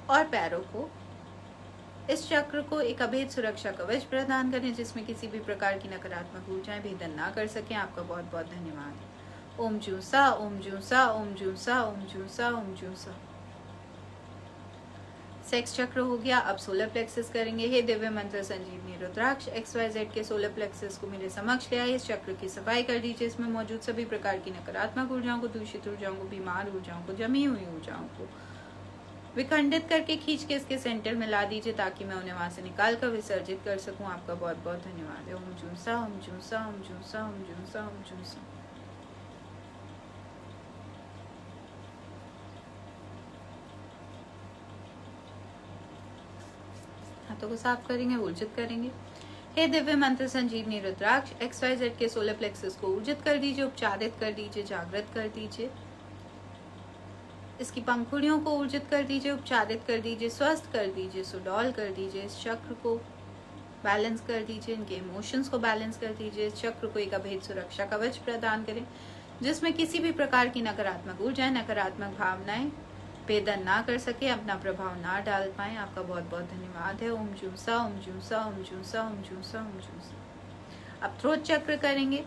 और पैरों को। इस चक्र को एक अभेद सुरक्षा कवच प्रदान करें, जिसमें किसी भी प्रकार की नकारात्मक ऊर्जाएं भेदन ना कर सके। आपका बहुत बहुत धन्यवाद। ओम जूसा, ओम जूसा, ओम जूसा, ओम जूसा, ओम जूसा। सेक्स चक्र हो गया। अब सोलर प्लेक्सस करेंगे। हे दिव्य मंत्र संजीवनी रुद्राक्ष XYZ के सोलर प्लेक्सस को मेरे समक्ष ले आइए। इस चक्र की सफाई कर दीजिए। इसमें मौजूद सभी प्रकार की नकारात्मक ऊर्जाओं को, दूषित ऊर्जाओं को, बीमार ऊर्जाओं को, जमी हुई ऊर्जाओं को विखंडित करके खींच के इसके सेंटर में ला दीजिए, ताकि मैं उन्हें वहां से निकाल कर विसर्जित कर सकूं। आपका बहुत बहुत धन्यवाद है। ओम जूसा, ओम जूसा, ओम जूसा, ओम जूसा, ओम जूसा। हाथों को साफ करेंगे, ऊर्जित करेंगे। हे दिव्य मंत्र संजीवनी रुद्राक्ष XYZ के सोलर प्लेक्सस को ऊर्जित कर दीजिए, उपचारित कर दीजिए, जागृत कर दीजिए। इसकी पंखुड़ियों को ऊर्जित कर दीजिए, उपचारित कर दीजिए, स्वस्थ कर दीजिए, सुडौल कर दीजिए। इस चक्र को बैलेंस कर दीजिए, इनके इमोशंस को बैलेंस कर दीजिए। इस चक्र को एक अभेद सुरक्षा कवच प्रदान करें, जिसमें किसी भी प्रकार की नकारात्मक ऊर्जाएं, नकारात्मक भावनाएं भेदन ना कर सके, अपना प्रभाव ना डाल पाए। आपका बहुत बहुत धन्यवाद है। ओम जूसा, ओम जूसा, ओम जूसा, ओम जूसा, ओम जूसा। अब थ्रोट चक्र करेंगे।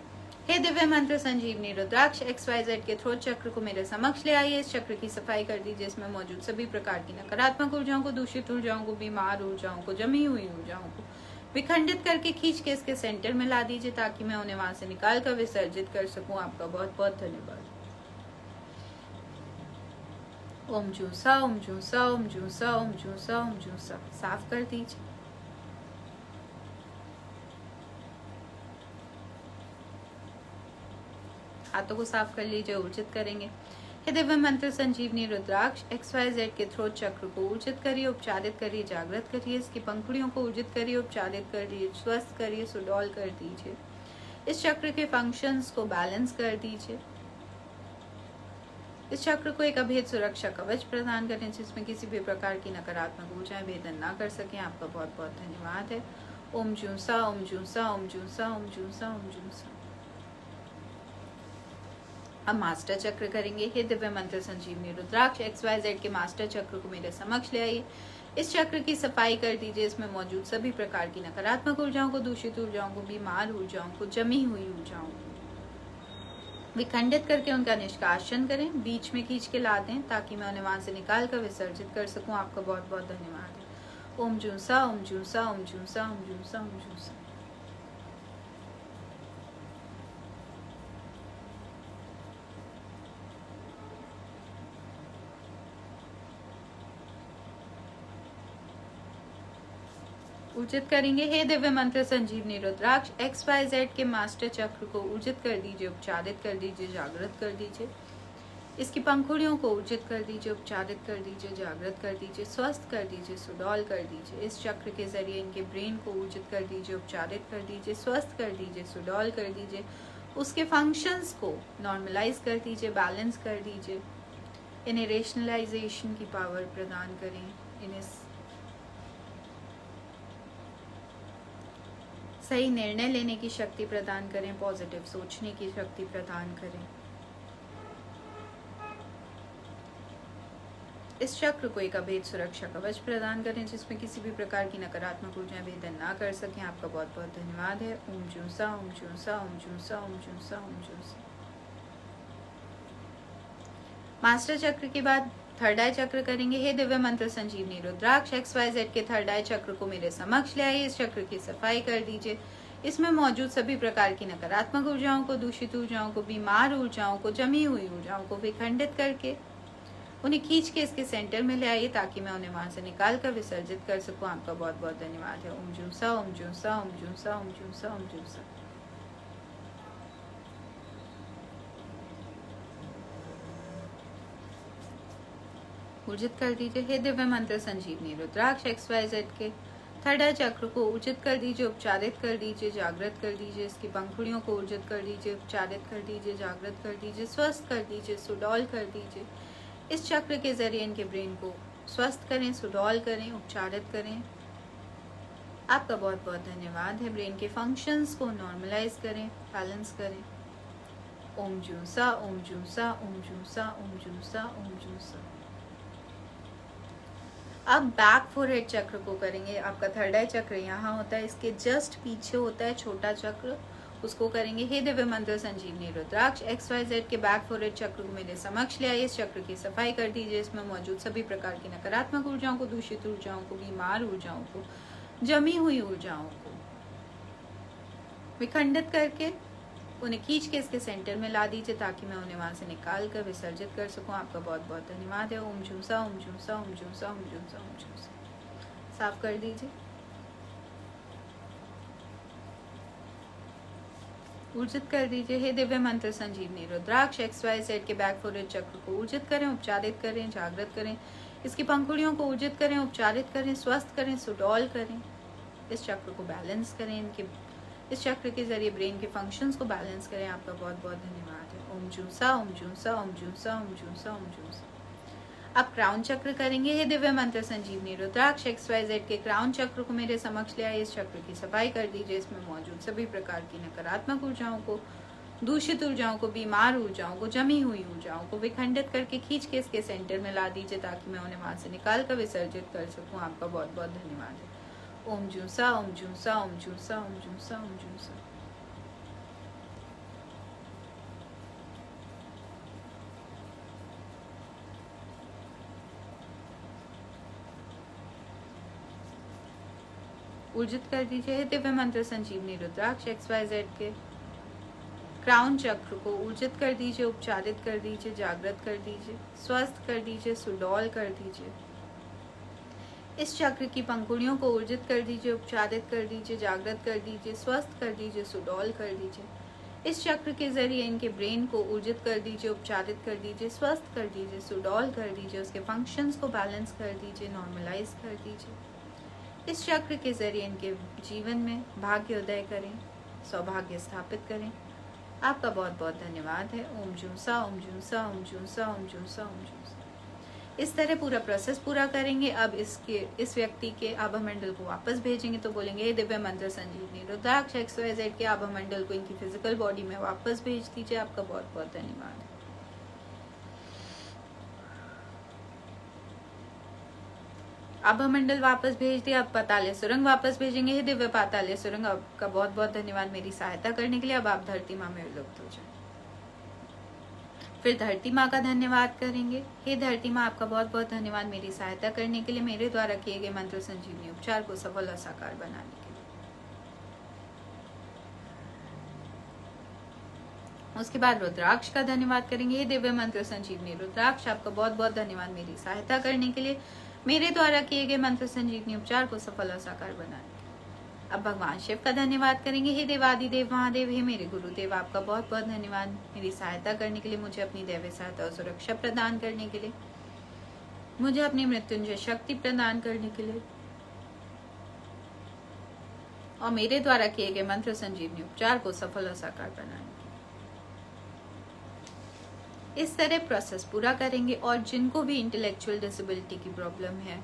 हे दिव्य मंत्र संजीवनी रुद्राक्ष XYZ के थ्रोट चक्र को मेरे समक्ष ले आइए। इस चक्र की सफाई कर दीजिए। इसमें मौजूद सभी प्रकार की नकारात्मक ऊर्जाओं को, दूषित ऊर्जाओं को, बीमार ऊर्जाओं को, जमी हुई ऊर्जाओं को विखंडित करके खींच के इसके सेंटर में ला दीजिए, ताकि मैं उन्हें वहां से निकाल कर विसर्जित कर सकूं। आपका बहुत बहुत धन्यवाद। ओम जूसा, ओम जूसा, ओम जूसा, ओम जूसा, ओम जूसा। साफ कर दीजिए। हाथों को साफ कर लीजिए, ऊर्जित करेंगे। हे दिव्य मंत्र संजीवनी रुद्राक्ष XYZ के थ्रोट चक्र को ऊर्जित करिए, उपचारित करिए, जागृत करिए। इसकी पंखुड़ियों को ऊर्जित करिए, उपचारित करिए, स्वस्थ करिए, सुडौल कर दीजिए। इस चक्र के फंक्शंस को बैलेंस कर दीजिए। इस चक्र को एक अभेद सुरक्षा कवच प्रदान करें, जिसमें किसी भी प्रकार की नकारात्मक ऊर्जाएं भेदन ना कर सके। आपका बहुत बहुत धन्यवाद है। ओम जूसा, ओम जूसा, ओम जूसा, ओम जूसा, ओम जूसा। अब मास्टर चक्र करेंगे। हे दिव्य मंत्र संजीवनी रुद्राक्ष XYZ के मास्टर चक्र को मेरे समक्ष ले आइए। इस चक्र की सफाई कर दीजिए। इसमें मौजूद सभी प्रकार की नकारात्मक ऊर्जाओं को, दूषित ऊर्जाओं को, बीमार ऊर्जाओं को, जमी हुई ऊर्जाओं को विखंडित करके उनका निष्कासन करें। बीच में खींच के ला दें ताकि मैं उन्हें वहां से निकाल कर विसर्जित कर सकूं। आपका बहुत बहुत धन्यवाद है। ओम जूसा, ओम जूसा, ओम जूसा, ओम जूसा, ओम जूसा। ऊर्जित करेंगे। हे दिव्य मंत्र संजीवनी रुद्राक्ष XYZ के मास्टर चक्र को ऊर्जित कर दीजिए, उपचारित कर दीजिए, जागृत कर दीजिए। इसकी पंखुड़ियों को ऊर्जित कर दीजिए, उपचारित कर दीजिए, जागृत कर दीजिए, स्वस्थ कर दीजिए, सुडौल कर दीजिए। इस चक्र के जरिए इनके ब्रेन को ऊर्जित कर दीजिए, उपचारित कर दीजिए, स्वस्थ कर दीजिए, सुडौल कर दीजिए। उसके फंक्शंस को नॉर्मलाइज कर दीजिए, बैलेंस कर दीजिए। इन्हें रेशनलाइजेशन की पावर प्रदान करें। इन्हें सही निर्णय लेने की शक्ति प्रदान करें, पॉजिटिव सोचने की शक्ति प्रदान करें। इस चक्र को एक अभेद सुरक्षा कवच प्रदान करें जिसमें किसी भी प्रकार की नकारात्मक ऊर्जाएं भेदन ना कर सकें। आपका बहुत बहुत धन्यवाद है। ओम जूसा, ओम जूसा, ओम जूसा, ओम जूसा, ओम जूसा। मास्टर चक्र के बाद थर्ड आई चक्र करेंगे। हे दिव्य मंत्र संजीवनी रुद्राक्ष XYZ के थर्ड आई चक्र को मेरे समक्ष ले आइए। इस चक्र की सफाई कर दीजिए। इसमें मौजूद सभी प्रकार की नकारात्मक ऊर्जाओं को, दूषित ऊर्जाओं को, बीमार ऊर्जाओं को, जमी हुई ऊर्जाओं को विखंडित करके उन्हें खींच के इसके सेंटर में ले आइए ताकि मैं उन्हें वहां से निकाल कर विसर्जित कर सकूं। आपका बहुत बहुत धन्यवाद है। ओम जूसा, ओम जूसा, ओम जूसा, ओम जूसा, ओम जूसा। ऊर्जित कर दीजिए। हे दिव्य मंत्र संजीवनी रुद्राक्ष XYZ के थर्ड आई चक्र को ऊर्जित कर दीजिए, उपचारित कर दीजिए, जागृत कर दीजिए। इसकी पंखुड़ियों को ऊर्जित कर दीजिए, उपचारित कर दीजिए, जागृत कर दीजिए, स्वस्थ कर दीजिए, सुडौल कर दीजिए। इस चक्र के जरिए इनके ब्रेन को स्वस्थ करें, सुडौल करें, उपचारित करें। आपका बहुत बहुत धन्यवाद है। ब्रेन के फंक्शंस को नॉर्मलाइज करें, बैलेंस करें। ओम जूसा, ओम जूसा, ओम जूसा, ओम जूसा, ओम जूसा। अब बैक फोरहेड चक्र को करेंगे। आपका थर्ड आई चक्र यहाँ होता है, इसके जस्ट पीछे होता है छोटा चक्र, उसको करेंगे। हे दिव्य मंत्र संजीवनी रुद्राक्ष XYZ के बैक फोरहेड चक्र को मेरे समक्ष ले आइए। इस चक्र की सफाई कर दीजिए। इसमें मौजूद सभी प्रकार की नकारात्मक ऊर्जाओं को, दूषित ऊर्जाओं को, बीमार ऊर्जाओं को, जमी हुई ऊर्जाओं को विखंडित करके उन्हें खींच के इसके सेंटर में ला दीजिए ताकि मैं उन्हें वहां से निकाल कर विसर्जित कर सकूं। आपका बहुत बहुत धन्यवाद है। ओम जूसा, ओम जूसा, ओम जूसा, ओम जूसा, ओम जूसा। साफ कर दीजिए। ऊर्जित कर दीजिए। हे दिव्य मंत्र संजीवनी रुद्राक्ष XYZ के बैक फोरहेड चक्र को ऊर्जित करें, उपचारित करें, जागृत करें। इसकी पंखुड़ियों को ऊर्जित करें, उपचारित करें, स्वस्थ करें, सुडौल करें। इस चक्र को बैलेंस करें। इस चक्र के जरिए ब्रेन के फंक्शंस को बैलेंस करें। आपका बहुत बहुत धन्यवाद है। ओम जूसा, ओम जूसा, ओम जूसा, ओम जूसा, ओम जूसा। अब क्राउन चक्र करेंगे। हे दिव्य मंत्र संजीवनी रुद्राक्ष XYZ के क्राउन चक्र को मेरे समक्ष ले आइए। इस चक्र की सफाई कर दीजिए। इसमें मौजूद सभी प्रकार की नकारात्मक ऊर्जाओं को, दूषित ऊर्जाओं को, बीमार ऊर्जाओं को, जमी हुई ऊर्जाओं को विखंडित करके खींच के इसके सेंटर में ला दीजिए ताकि मैं उन्हें वहां से निकाल कर विसर्जित कर सकूं। आपका बहुत बहुत धन्यवाद है। ओम जूसा, ओम जूसा, ओम जूसा, ओम जूसा, ओम जूसा। ऊर्जित कर दीजिए। दिव्य मंत्र संजीवनी रुद्राक्ष XYZ के क्राउन चक्र को ऊर्जित कर दीजिए, उपचारित कर दीजिए, जागृत कर दीजिए, स्वस्थ कर दीजिए, सुडौल कर दीजिए। इस चक्र की पंखुड़ियों को ऊर्जित कर दीजिए, उपचारित कर दीजिए, जागृत कर दीजिए, स्वस्थ कर दीजिए, सुडौल कर दीजिए। इस चक्र के जरिए इनके ब्रेन को ऊर्जित कर दीजिए, उपचारित कर दीजिए, स्वस्थ कर दीजिए, सुडौल कर दीजिए। उसके फंक्शंस को बैलेंस कर दीजिए, नॉर्मलाइज कर दीजिए। इस चक्र के जरिए इनके जीवन में भाग्योदय करें, सौभाग्य स्थापित करें। आपका बहुत बहुत धन्यवाद है। ओम जूसा, ओम जूसा, ओम जूसा, ओम जूसा, ओम जूसा। इस तरह पूरा प्रोसेस पूरा करेंगे। अब इस व्यक्ति के आभामंडल को वापस भेजेंगे तो बोलेंगे दिव्य मंत्र संजीवनी रुद्राक्ष XYZ के आभामंडल को इनकी फिजिकल बॉडी में वापस भेज दीजिए। आपका बहुत बहुत धन्यवाद। आभामंडल वापस भेज दिया, अब पाताल सुरंग वापस भेजेंगे। हे दिव्य पाताल सुरंग, आपका बहुत बहुत धन्यवाद मेरी सहायता करने के लिए। अब आप धरती माँ में विलुप्त हो जाए। फिर धरती माँ का धन्यवाद करेंगे। हे धरती माँ, आपका बहुत बहुत धन्यवाद मेरी सहायता करने के लिए, मेरे द्वारा किए गए मंत्र संजीवनी उपचार को सफल और साकार बनाने के लिए। उसके बाद रुद्राक्ष का धन्यवाद करेंगे। हे दिव्य मंत्र संजीवनी रुद्राक्ष, आपका बहुत बहुत धन्यवाद मेरी सहायता करने के लिए, मेरे द्वारा किए गए मंत्र संजीवनी उपचार को सफल और साकार बनाने के लिए। अब भगवान शिव का धन्यवाद करेंगे। हे देवादिदेव महादेव, हे मेरे गुरुदेव, आपका बहुत बहुत धन्यवाद मेरी सहायता करने के लिए, मुझे अपनी दैवीय सहायता और सुरक्षा प्रदान करने के लिए, मुझे अपनी मृत्युंजय शक्ति प्रदान करने के लिए, और मेरे द्वारा किए गए मंत्र संजीवनी उपचार को सफल और साकार बनाने के लिए। इस तरह प्रोसेस पूरा करेंगे, और जिनको भी इंटेलेक्चुअल डिसेबिलिटी की प्रॉब्लम है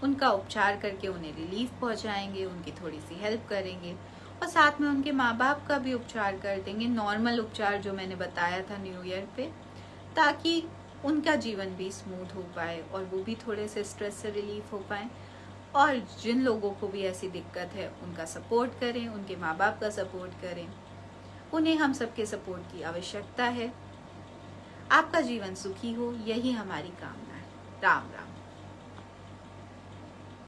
उनका उपचार करके उन्हें रिलीफ पहुंचाएंगे, उनकी थोड़ी सी हेल्प करेंगे, और साथ में उनके माँ बाप का भी उपचार कर देंगे, नॉर्मल उपचार जो मैंने बताया था न्यू ईयर पे, ताकि उनका जीवन भी स्मूथ हो पाए और वो भी थोड़े से स्ट्रेस से रिलीफ हो पाए। और जिन लोगों को भी ऐसी दिक्कत है उनका सपोर्ट करें, उनके माँ बाप का सपोर्ट करें, उन्हें हम सबके सपोर्ट की आवश्यकता है। आपका जीवन सुखी हो, यही हमारी कामना है। राम राम।